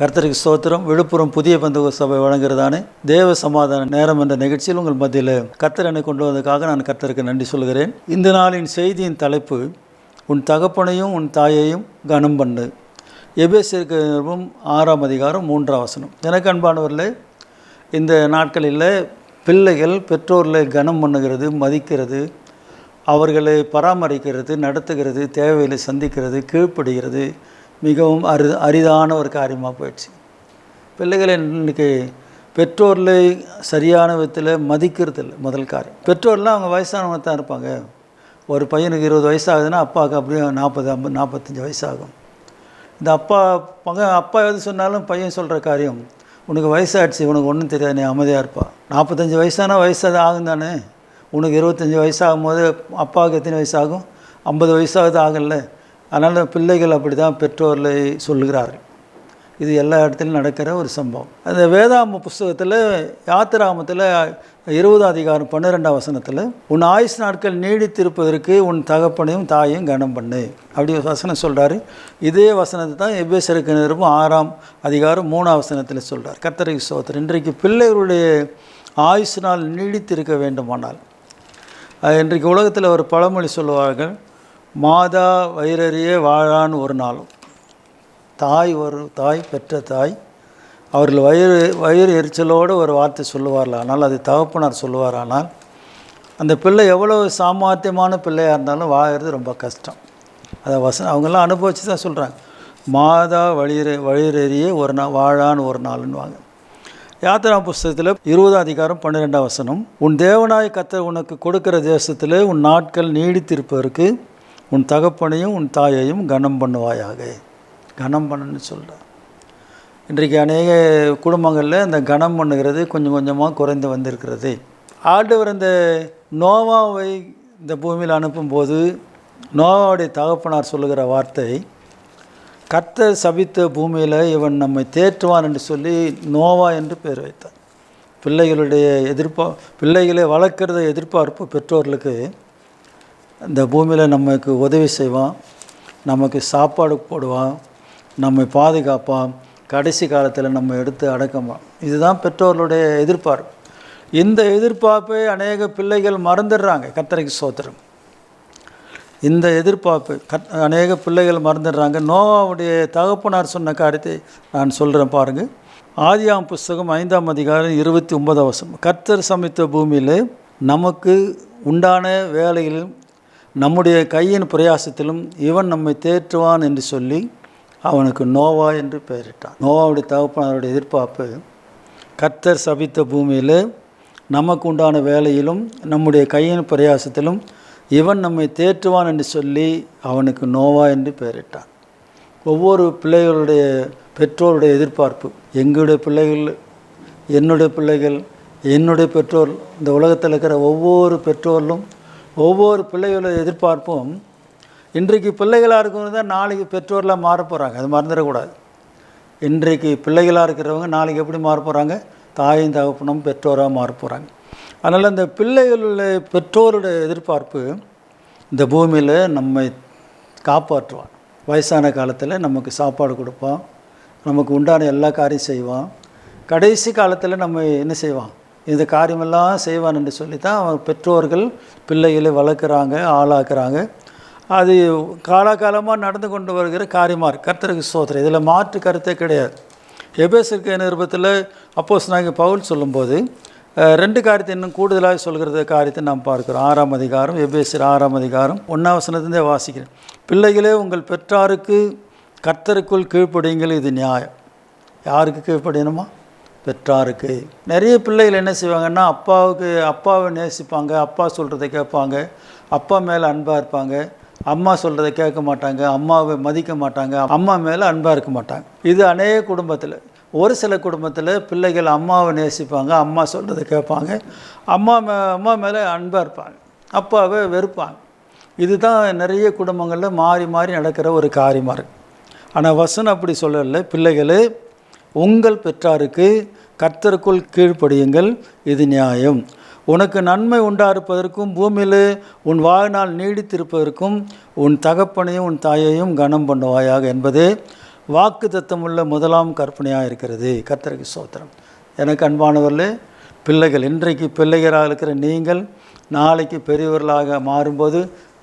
கர்த்தருக்கு ஸ்தோத்திரம். விழுப்புரம் புதிய பந்தகோஸ்து சபை வழங்குகிறதானே தேவ சமாதான நேரம் என்ற நிகழ்ச்சியில் உங்கள் மத்தியில் கர்த்தர் என்னை கொண்டு வந்ததுக்காக நான் கர்த்தருக்கு நன்றி சொல்கிறேன். இந்த நாளின் செய்தியின் தலைப்பு, உன் தகப்பனையும் உன் தாயையும் கனம் பண்ணு. எபேசியருக்கு 6ஆம் அதிகாரம் 3ஆம் வசனம். எனக்கு அன்பானவர்களே, இந்த நாட்களில் பிள்ளைகள் பெற்றோர்களை கனம் பண்ணுகிறது, மதிக்கிறது, அவர்களை பராமரிக்கிறது, நடத்துகிறது, தேவைகளை சந்திக்கிறது, கீழ்ப்படுகிறது மிகவும் அரிதான ஒரு காரியமாக போயிடுச்சு. பிள்ளைகளை இன்றைக்கி பெற்றோர்களை சரியான விதத்தில் மதிக்கிறது இல்லை. முதல் காரியம், பெற்றோர்லாம் அவங்க வயசானவங்க தான் இருப்பாங்க. ஒரு பையனுக்கு 20 வயசு ஆகுதுன்னா அப்பாவுக்கு அப்படியே 40-45 வயசாகும். இந்த அப்பா எது சொன்னாலும் பையன் சொல்கிற காரியம், உனக்கு வயசாகிடுச்சு, உனக்கு ஒன்றும் தெரியாது, நீ அமைதியாக இருப்பா. 45 வயசானா வயசு அது ஆகும் தானே. உனக்கு 25 வயசாகும் போது அப்பாவுக்கு எத்தனை வயசாகும்? 50 வயசாகுது ஆகல. அதனால் பிள்ளைகள் அப்படி தான் பெற்றோர்களை சொல்லுகிறார்கள். இது எல்லா இடத்துலையும் நடக்கிற ஒரு சம்பவம். அந்த வேதாம புஸ்தகத்தில் யாத்திராமத்தில் 20ஆம் அதிகாரம் 12ஆம் வசனத்தில், உன் ஆயுசு நாட்கள் நீடித்திருப்பதற்கு உன் தகப்பனையும் தாயையும் கனம் பண்ணு அப்படி ஒரு வசனம் சொல்கிறாரு. இதே வசனத்தை தான் எபேசியருக்கு 6ஆம் அதிகாரம் 3ஆம் வசனத்தில் சொல்கிறார். கர்த்தருக்கு ஸ்தோத்திரம். இன்றைக்கு பிள்ளைகளுடைய ஆயுசு நாள் நீடித்திருக்க வேண்டுமானால், இன்றைக்கு உலகத்தில் ஒரு பழமொழி சொல்லுவார்கள், மாதா வயிறறிய வாழான் ஒரு நாளும். தாய் பெற்ற தாய் அவர்கள் வயிறு எரிச்சலோடு ஒரு வார்த்தை சொல்லுவார்கள். ஆனால் அது தகப்பனார் சொல்லுவார். ஆனால் அந்த பிள்ளை எவ்வளவு சாமர்த்தியமான பிள்ளையாக இருந்தாலும் வாழறது ரொம்ப கஷ்டம். அதை அவங்கெல்லாம் அனுபவித்து தான் சொல்கிறாங்க. மாதா வயிறறிய ஒரு நாள் வாழான் ஒரு நாள்னுவாங்க. யாத்திரா புஸ்தகத்தில் 20ஆம் அதிகாரம் 12ஆம் வசனம், உன் தேவனாய் கர்த்தர் உனக்கு கொடுக்கிற தேசத்தில் உன் நாட்கள் நீடித்திருப்பதற்கு உன் தகப்பனையும் உன் தாயையும் கனம் பண்ணுவாயாக. கனம் பண்ணுன்னு சொல்கிறார். இன்றைக்கு அநேக குடும்பங்களில் இந்த கனம் பண்ணுகிறது கொஞ்சம் கொஞ்சமாக குறைந்து வந்திருக்கிறது. ஆண்டவர் இந்த நோவாவை இந்த பூமியில் அனுப்பும்போது நோவாவுடைய தகப்பனார் சொல்லுகிற வார்த்தை, கர்த்தர் சபித்த பூமியில் இவன் நம்மை தேற்றுவான் என்று சொல்லி நோவா என்று பெயர் வைத்தார். பிள்ளைகளை வளர்க்குறத எதிர்பார்ப்பு பெற்றோர்களுக்கு, இந்த பூமியில் நமக்கு உதவி செய்வான், நமக்கு சாப்பாடு போடுவான், நம்மை பாதுகாப்பான், கடைசி காலத்தில் நம்ம எடுத்து அடக்கமான். இதுதான் பெற்றோர்களுடைய எதிர்பார்ப்பு. இந்த எதிர்பார்ப்பை அநேக பிள்ளைகள் மறந்துடுறாங்க. கர்த்தருக்கு ஸ்தோத்திரம். இந்த எதிர்பார்ப்பு அநேக பிள்ளைகள் மறந்துடுறாங்க. நோவாவுடைய தகப்பனார் சொன்ன காரியத்தை நான் சொல்கிறேன் பாருங்கள். ஆதியாம் புஸ்தகம் 5ஆம் அதிகாரம் 29ஆம் வசனம், கர்த்தர் சமைத்த பூமியில் நமக்கு உண்டான வேலையிலும் நம்முடைய கையின் பிரயாசத்திலும் இவன் நம்மை தேற்றுவான் என்று சொல்லி அவனுக்கு நோவா என்று பெயரிட்டான். நோவாவுடைய தகப்பனாருடைய எதிர்பார்ப்பு, கர்த்தர் சபித்த பூமியில் நமக்கு உண்டான வேலையிலும் நம்முடைய கையின் பிரயாசத்திலும் இவன் நம்மை தேற்றுவான் என்று சொல்லி அவனுக்கு நோவா என்று பெயரிட்டான். ஒவ்வொரு பிள்ளைகளுடைய பெற்றோருடைய எதிர்பார்ப்பு, எங்களுடைய பிள்ளைகள், என்னுடைய பிள்ளைகள், என்னுடைய பெற்றோர், இந்த உலகத்தில் இருக்கிற ஒவ்வொரு பெற்றோர்களும் ஒவ்வொரு பிள்ளைகளுடைய எதிர்பார்ப்பும், இன்றைக்கு பிள்ளைகளாக இருக்கிறவங்க தான் நாளைக்கு பெற்றோர்களாக மாற போகிறாங்க. அது மறந்துடக்கூடாது. இன்றைக்கு பிள்ளைகளாக இருக்கிறவங்க நாளைக்கு எப்படி மாற போகிறாங்க? தாயும் தகப்பனும் பெற்றோராக மாற போகிறாங்க. அதனால் இந்த பிள்ளைகளுடைய பெற்றோருடைய எதிர்பார்ப்பு, இந்த பூமியில் நம்மை காப்பாற்றுவான், வயசான காலத்தில் நமக்கு சாப்பாடு கொடுப்பான், நமக்கு உண்டான எல்லா காரியம் செய்வான், கடைசி காலத்தில் நம்ம என்ன செய்வான், இந்த காரியமெல்லாம் செய்வான் என்று சொல்லி தான் அவன் பெற்றோர்கள் பிள்ளைகளை வளர்க்குறாங்க, ஆளாக்குறாங்க. அது காலாகாலமாக நடந்து கொண்டு வருகிற காரியமாக இருக்குது. கர்த்தருக்கு ஸ்தோத்திரம். இதில் மாற்று கருத்தே கிடையாது. எபேசியருக்கு நிருபத்தில் அப்போஸ்தலனாகிய பவுல் சொல்லும்போது 2 காரியத்தை இன்னும் கூடுதலாக சொல்கிற காரியத்தை நாம் பார்க்குறோம். 6ஆம் அதிகாரம், எபேசியர் 6ஆம் அதிகாரம் 1ஆம் வசனத்திலே வாசிக்கிறேன். பிள்ளைகளே, உங்கள் பெற்றாருக்கு கர்த்தருக்குள் கீழ்ப்படியுங்கள், இது நியாயம். யாருக்கு கீழ்ப்படியணுமா? பெற்றாருக்கு. நிறைய பிள்ளைகள் என்ன செய்வாங்கன்னா, அப்பாவை நேசிப்பாங்க, அப்பா சொல்கிறத கேட்பாங்க, அப்பா மேலே அன்பாக இருப்பாங்க, அம்மா சொல்கிறத கேட்க மாட்டாங்க, அம்மாவை மதிக்க மாட்டாங்க, அம்மா மேலே அன்பாக இருக்க மாட்டாங்க. இது அநேக குடும்பத்தில். ஒரு சில குடும்பத்தில் பிள்ளைகள் அம்மாவை நேசிப்பாங்க, அம்மா சொல்கிறத கேட்பாங்க, அம்மா மேலே அன்பாக இருப்பாங்க, அப்பாவை வெறுப்பாங்க. இதுதான் நிறைய குடும்பங்களில் மாறி மாறி நடக்கிற ஒரு காரியமாக இருக்குது. ஆனால் வசனம் அப்படி சொல்லலை. பிள்ளைகளே, உங்கள் பெற்றாருக்கு கர்த்தருக்குள் கீழ்ப்படியுங்கள், இது நியாயம். உனக்கு நன்மை உண்டாயிருப்பதற்கும் பூமியில் உன் வாழ்நாள் நீடித்திருப்பதற்கும் உன் தகப்பனையும் உன் தாயையும் கனம் பண்ணுவாயாக என்பதே வாக்குத்தத்தமுள்ள முதலாம் கற்பனையாக இருக்கிறது. கர்த்தருக்கு ஸ்தோத்திரம். எனக்கு அன்பானவர்களே, பிள்ளைகள், இன்றைக்கு பிள்ளைகளாக இருக்கிற நீங்கள் நாளைக்கு பெரியவர்களாக மாறும்போது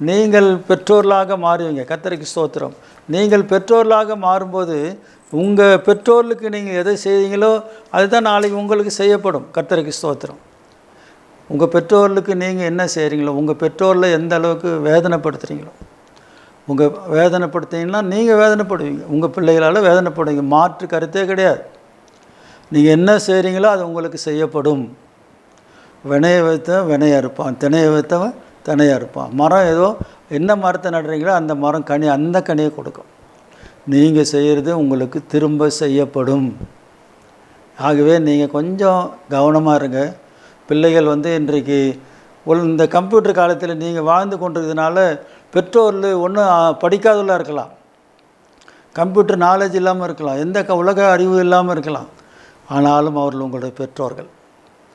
நீங்கள் பெற்றோர்களாக மாறுவீங்க. கர்த்தருக்கு ஸ்தோத்திரம். நீங்கள் பெற்றோர்களாக மாறும்போது உங்கள் பெற்றோர்களுக்கு நீங்கள் எதை செய்தீங்களோ அதுதான் நாளைக்கு உங்களுக்கு செய்யப்படும். கர்த்தருக்கு ஸ்தோத்திரம். உங்கள் பெற்றோர்களுக்கு நீங்கள் என்ன செய்கிறீங்களோ, உங்கள் பெற்றோரில் எந்த அளவுக்கு வேதனைப்படுத்துகிறீங்களோ, உங்கள் வேதனைப்படுத்திங்கன்னா நீங்கள் வேதனைப்படுவீங்க, உங்கள் பிள்ளைகளால் வேதனைப்படுவீங்க. மாற்று கருத்தே கிடையாது. நீங்கள் என்ன செய்கிறீங்களோ அது உங்களுக்கு செய்யப்படும். வினையை வைத்தவன் வினையை அறுப்பான், தினையை வைத்தவன் தினையை அறுப்பான். மரம் ஏதோ என்ன மரத்தை நடுறீங்களோ அந்த மரம் அந்த கனியை கொடுக்கும். நீங்கள் செய்கிறது உங்களுக்கு திரும்ப செய்யப்படும். ஆகவே நீங்கள் கொஞ்சம் கவனமாக இருங்க. பிள்ளைகள் இன்றைக்கு இந்த கம்ப்யூட்டர் காலத்தில் நீங்கள் வாழ்ந்து கொண்டிருக்கிறதுனால பெற்றோர்கள் ஒன்றும் படிக்காதவர்களாக இருக்கலாம், கம்ப்யூட்டர் நாலேஜ் இல்லாமல் இருக்கலாம், எந்த உலக அறிவு இல்லாமல் இருக்கலாம். ஆனாலும் அவர்கள் உங்களுடைய பெற்றோர்கள்.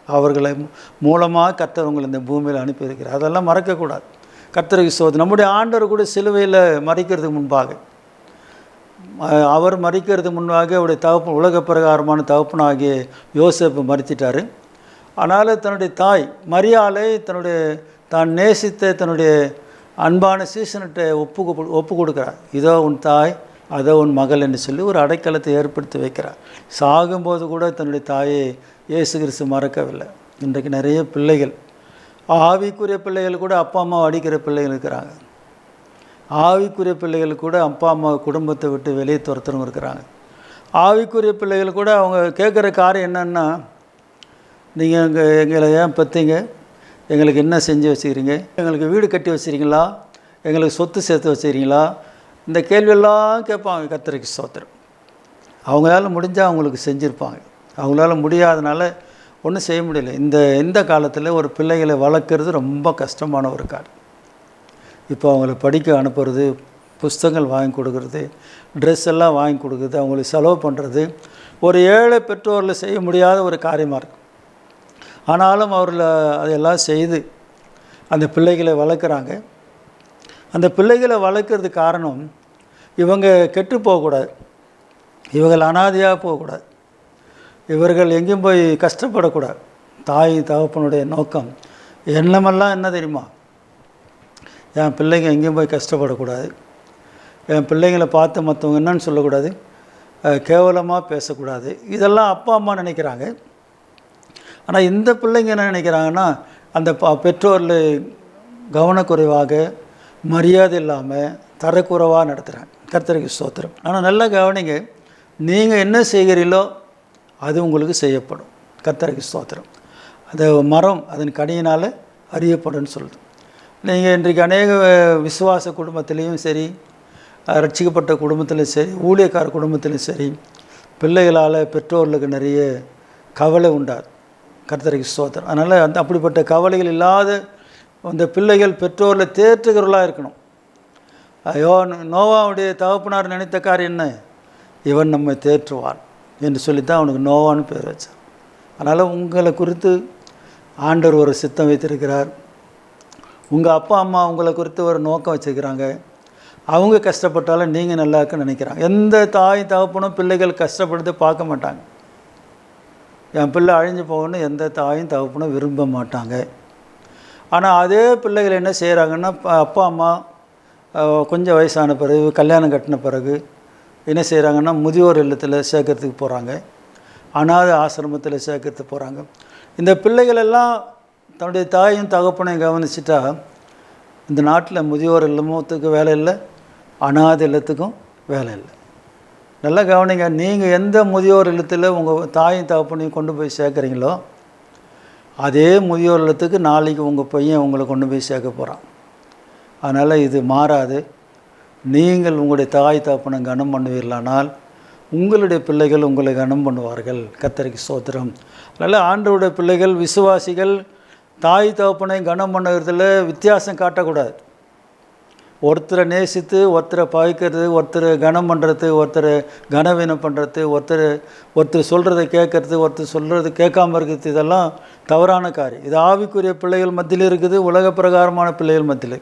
அவர்களை மூலமாக கர்த்தர் உங்களை இந்த பூமியில் அனுப்பியிருக்கிறார். அதெல்லாம் மறக்கக்கூடாது. கர்த்தருக்கு ஸ்தோத்திரம். நம்முடைய ஆண்டவர் கூட சிலுவையில் மறிக்கிறதுக்கு முன்பாக, அவர் மறிக்கிறதுக்கு முன்பாக அவருடைய தகப்பன், உலக பிரகாரமான தகப்பனாகிய யோசேப்பு மறிச்சிட்டார். அதனால் தன்னுடைய தாய் மரியாளை தான் நேசித்த தன்னுடைய அன்பான சீசனிட்ட ஒப்பு கொடுக்குறார். இதோ உன் தாய், அதோ உன் மகள் என்று சொல்லி ஒரு அடைக்கலத்தை ஏற்படுத்தி வைக்கிறார். சாகும்போது கூட தன்னுடைய தாயை இயேசு கிறிஸ்து மறக்கவில்லை. இன்றைக்கு நிறைய பிள்ளைகள், ஆவிக்குரிய பிள்ளைகள் கூட அப்பா அம்மாவை அடிக்கிற பிள்ளைகள் இருக்கிறாங்க. ஆவிக்குரிய பிள்ளைகள் கூட அப்பா அம்மா குடும்பத்தை விட்டு வெளியே துரத்துறவங்க இருக்கிறாங்க. ஆவிக்குரிய பிள்ளைகள் கூட அவங்க கேட்குற காரியம் என்னென்னா, நீங்கள் எங்களை ஏன் பெற்றீங்க, எங்களுக்கு என்ன செஞ்சு வச்சுக்கிறீங்க, எங்களுக்கு வீடு கட்டி வச்சுருக்கீங்களா, எங்களுக்கு சொத்து சேர்த்து வச்சுக்கிறீங்களா, இந்த கேள்வியெல்லாம் கேட்பாங்க. கர்த்தருக்கு ஸ்தோத்திரம். அவங்களால முடிஞ்சால் அவங்களுக்கு செஞ்சுருப்பாங்க. அவங்களால முடியாதனால ஒன்றும் செய்ய முடியல. இந்த காலத்தில் ஒரு பிள்ளைகளை வளர்க்குறது ரொம்ப கஷ்டமான ஒரு காலம். இப்போ அவங்கள படிக்க அனுப்புறது, புஸ்தகங்கள் வாங்கி கொடுக்குறது, ட்ரெஸ் எல்லாம் வாங்கி கொடுக்குறது, அவங்களுக்கு செலவு பண்ணுறது ஒரு ஏழை பெற்றோரில் செய்ய முடியாத ஒரு காரியமாக இருக்கும். ஆனாலும் அவர்கள் அதையெல்லாம் செய்து அந்த பிள்ளைகளை வளர்க்குறாங்க. அந்த பிள்ளைகளை வளர்க்குறதுக்கு காரணம், இவங்க கெட்டு போகக்கூடாது, இவர்கள் அனாதையாக போகக்கூடாது, இவர்கள் எங்கேயும் போய் கஷ்டப்படக்கூடாது. தாய் தகப்பனுடைய நோக்கம் எண்ணமெல்லாம் என்ன தெரியுமா? என் பிள்ளைங்க எங்கேயும் போய் கஷ்டப்படக்கூடாது, என் பிள்ளைங்களை பார்த்து மற்றவங்க என்னன்னு சொல்லக்கூடாது, கேவலமாக பேசக்கூடாது. இதெல்லாம் அப்பா அம்மா நினைக்கிறாங்க. ஆனால் இந்த பிள்ளைங்க என்ன நினைக்கிறாங்கன்னா, அந்த பெற்றோரில் கவனக்குறைவாக, மரியாதை இல்லாமல், தரக்குறைவாக நடத்துகிறாங்க. கர்த்தருக்கு ஸ்தோத்திரம். ஆனால் நல்லா கவனிங்க, நீங்கள் என்ன செய்கிறீங்களோ அது உங்களுக்கு செய்யப்படும். கர்த்தருக்கு ஸ்தோத்திரம். அந்த மரம் அதன் கனியினால் அறியப்படும்னு சொல்லுது. நீங்கள் இன்றைக்கு அநேக விசுவாச குடும்பத்திலையும் சரி, ரட்சிக்கப்பட்ட குடும்பத்திலையும் சரி, ஊழியக்கார குடும்பத்திலையும் சரி, பிள்ளைகளால் பெற்றோர்களுக்கு நிறைய கவலை உண்டாது. கர்த்தருக்கு ஸ்தோத்திரம். அதனால் அப்படிப்பட்ட கவலைகள் இல்லாத அந்த பிள்ளைகள் பெற்றோரில் தேற்றுகிறவர்களாக இருக்கணும். ஐயோ, நோவாவுடைய தகப்பனார் நினைத்த காரியம் என்ன, இவன் நம்மை தேற்றுவான் என்று சொல்லித்தான் அவனுக்கு நோவான்னு பேர் வச்சான். அதனால் உங்களை குறித்து ஆண்டவர் ஒரு சித்தம் வைத்திருக்கிறார். உங்கள் அப்பா அம்மா உங்களை குறித்து ஒரு நோக்கம் வச்சுருக்கிறாங்க. அவங்க கஷ்டப்பட்டாலும் நீங்கள் நல்லா இருக்குன்னு நினைக்கிறாங்க. எந்த தாய் தகப்பனும் பிள்ளைகள் கஷ்டப்படுத்து பார்க்க மாட்டாங்க. என் பிள்ளை அழிஞ்சு போகணும்னு எந்த தாயும் தகப்பனும் விரும்ப மாட்டாங்க. ஆனால் அதே பிள்ளைகள் என்ன செய்கிறாங்கன்னா, அப்பா அம்மா கொஞ்சம் வயசான பிறகு, கல்யாணம் கட்டின பிறகு என்ன செய்கிறாங்கன்னா, முதியோர் இல்லத்தில் சேர்க்கறதுக்கு போகிறாங்க, அனாதை ஆசிரமத்தில் சேர்க்கறதுக்கு போகிறாங்க. இந்த பிள்ளைகளெல்லாம் தன்னுடைய தாயும் தகப்பனையும் கவனிச்சிட்டா இந்த நாட்டில் முதியோர் இல்லத்துக்கு வேலை இல்லை, அனாதை இல்லத்துக்கும் வேலை இல்லை. நல்லா கவனிங்க. நீங்கள் எந்த முதியோர் இல்லத்தில் உங்கள் தாயும் தகப்பனையும் கொண்டு போய் சேர்க்குறீங்களோ அதே முதியோர் இல்லத்துக்கு நாளைக்கு உங்கள் பையன் உங்களை கொண்டு போய் சேர்க்க போகிறான். அதனால் இது மாறாது. நீங்கள் உங்களுடைய தாய் தகப்பனை கனம் பண்ணுவீர்களானால் உங்களுடைய பிள்ளைகள் உங்களை கனம் பண்ணுவார்கள். கர்த்தருக்கு ஸ்தோத்திரம். அதனால் ஆண்டவருடைய பிள்ளைகள், விசுவாசிகள் தாய் தகப்பனை கனம் பண்ணுறதுல வித்தியாசம் காட்டக்கூடாது. ஒருத்தரை நேசித்து ஒருத்தரை பகைக்கிறது, ஒருத்தர் கனம் பண்ணுறது, ஒருத்தர் கனவீனம் பண்ணுறது, ஒருத்தர் சொல்கிறத கேட்கறது, ஒருத்தர் சொல்கிறது கேட்காமல் இருக்கிறது, இதெல்லாம் தவறான காரியம். இது ஆவிக்குரிய பிள்ளைகள் மத்தியில் இருக்குது, உலக பிரகாரமான பிள்ளைகள் மத்தியில்.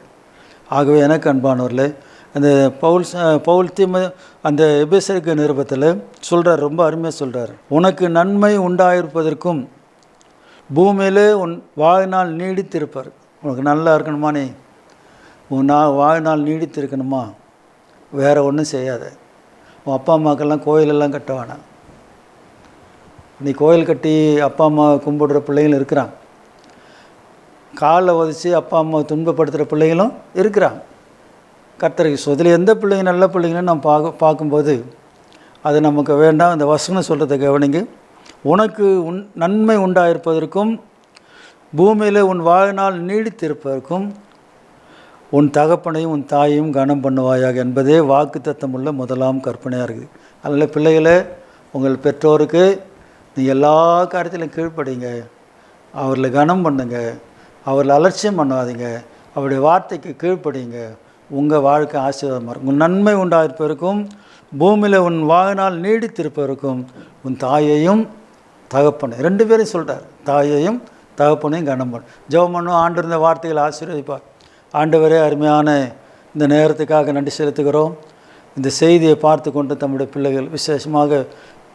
ஆகவே எனக்கு அன்பானவர்களே, அந்த பவுல் அந்த எபேசியருக்கு நிருபத்தில் சொல்கிறார், ரொம்ப அருமையாக சொல்கிறார். உனக்கு நன்மை உண்டாயிருப்பதற்கும் பூமியிலே உன் வாழ்நாள் நீடித்திருப்பார். உனக்கு நல்லா இருக்கணுமா, நீ உன் வாழ்நாள் நீடித்திருக்கணுமா, வேறு ஒன்றும் செய்யாத. உன் அப்பா அம்மாக்கெல்லாம் கோயிலெல்லாம் கட்ட வேணாம். நீ கோயில் கட்டி அப்பா அம்மா கும்பிடுற பிள்ளைங்களும் இருக்கிறான், காலில் உதச்சி அப்பா அம்மா துன்பப்படுத்துகிற பிள்ளைங்களும் இருக்கிறான். கர்த்தருக்கு இதில் எந்த பிள்ளைங்க நல்ல பிள்ளைங்கன்னு நம்ம பார்க்கும்போது அது நமக்கு வேண்டாம். இந்த வசனம் சொல்கிறத கவனிங்க. உனக்கு நன்மை உண்டாயிருப்பதற்கும் பூமியில் உன் வாழ்நாள் நீடித்திருப்பதற்கும் உன் தகப்பனையும் உன் தாயையும் கனம் பண்ணுவாயாக என்பதே வாக்குத்தத்தம் உள்ள முதலாம் கற்பனையாக இருக்குது. அதனால் பிள்ளைகளை உங்கள் பெற்றோருக்கு நீங்கள் எல்லா காரியத்திலும் கீழ்ப்படிங்க, அவர்களை கனம் பண்ணுங்க, அவர்களை அலட்சியம் பண்ணாதீங்க, அவருடைய வார்த்தைக்கு கீழ்ப்படிங்க. உங்கள் வாழ்க்கை ஆசீர்வாதமாக இருக்கும். உன் நன்மை உண்டாயிருப்பதற்கும் பூமியில் உன் வாழ்நாள் நீடித்திருப்பதற்கும் உன் தாயையும் தகப்பனை, 2 பேரையும் சொல்கிறார், தாயையும் தகப்பனையும் கனம் பண்ணு. ஜெபம் பண்ணும். ஆண்டவர் இந்த வார்த்தைகளை ஆசீர்வதிப்பார். ஆண்டவரே, அருமையான இந்த நேரத்துக்காக நன்றி செலுத்துகிறோம். இந்த செய்தியை பார்த்து கொண்டு தம்முடைய பிள்ளைகள், விசேஷமாக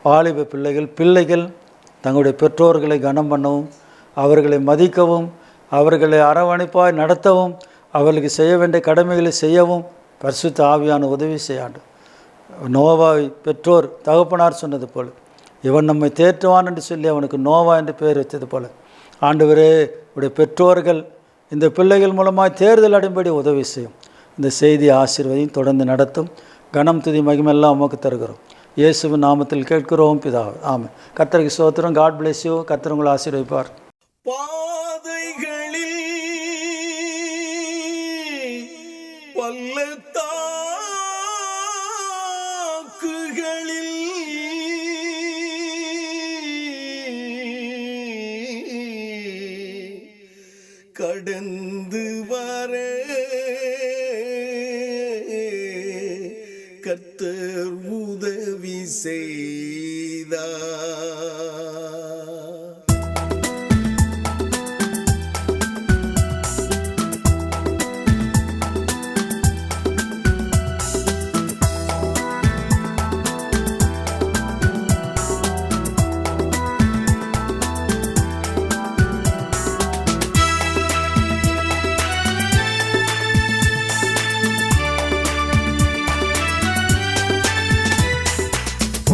வாலிப பிள்ளைகள் தங்களுடைய பெற்றோர்களை கனம் பண்ணவும், அவர்களை மதிக்கவும், அவர்களை அரவணைப்பாய் நடத்தவும், அவர்களுக்கு செய்ய வேண்டிய கடமைகளை செய்யவும் பரிசுத்த ஆவியான உதவி செய்யாண்டு. நோவாவை பெற்றோர் தகப்பனார் சொன்னது போல், இவன் நம்மை தேற்றுவான் என்று சொல்லி அவனுக்கு நோவா என்று பெயர் வச்சது போல், ஆண்டவரே உடைய பெற்றோர்கள் இந்த பிள்ளைகள் மூலமாக தேர்தல் அடைம்படி உதவி செய்யும். இந்த செய்தி ஆசீர்வதியும் தொடர்ந்து நடத்தும். கனம் துதி மகிமெல்லாம் உமக்கு தருகிறோம். இயேசுவின் நாமத்தில் கேட்கிறோம் பிதாவே, ஆமென். கர்த்தருக்கு ஸ்தோத்திரம். God bless you. கர்த்தர் உங்களை ஆசீர்வதிப்பார். பாதைகளில் பள்ளத்தாக்குகளில் கடந்து வர கர்த்தர் உதவி செய்தார்.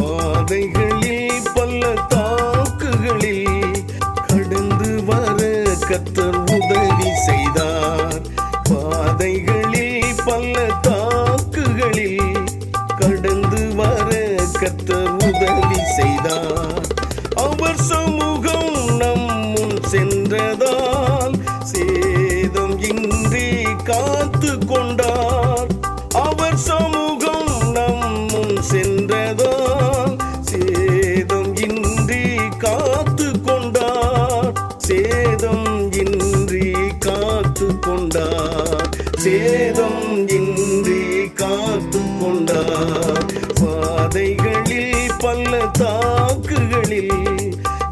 பாதைகளில் பள்ளத்தாக்குகளில் கடந்து வர கர்த்தர் உதவி செய்தார். பாதைகளில் பள்ளத்தாக்குகளில் கடந்து வர கர்த்தர் உதவி செய்தார். அவர் சமூகம் நம் முன் சென்றதால் சேதம் இன்றி காத்து கொண்டார். அவர் சமூகம் நம் முன் சென்றதால் சேதம் இன்றி காத்து கொண்டார். சேதம் இன்றி காத்து கொண்டார். சேதம் இன்றி காத்து கொண்டார். பாதைகளில் பள்ளத்தாக்குகளில்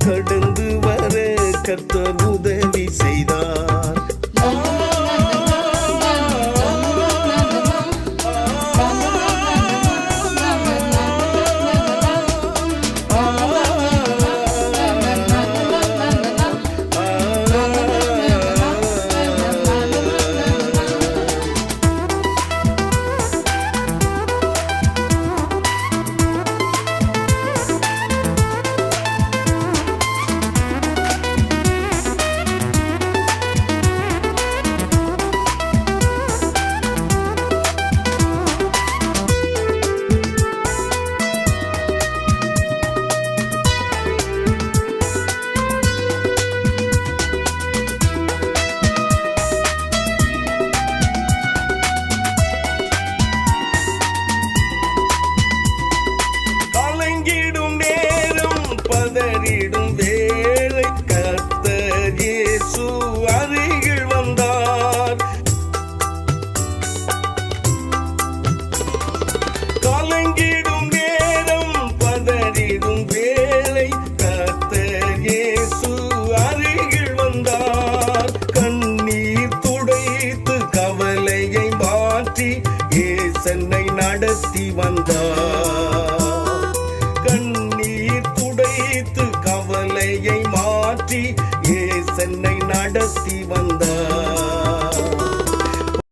கடந்து வர கர்த்தர் உதவி செய்தார். ஏசன்னை நடத்தி வந்தார். கண்ணீர் துடைத்து கவலையை மாற்றி ஏசன்னை நடத்தி வந்தார்.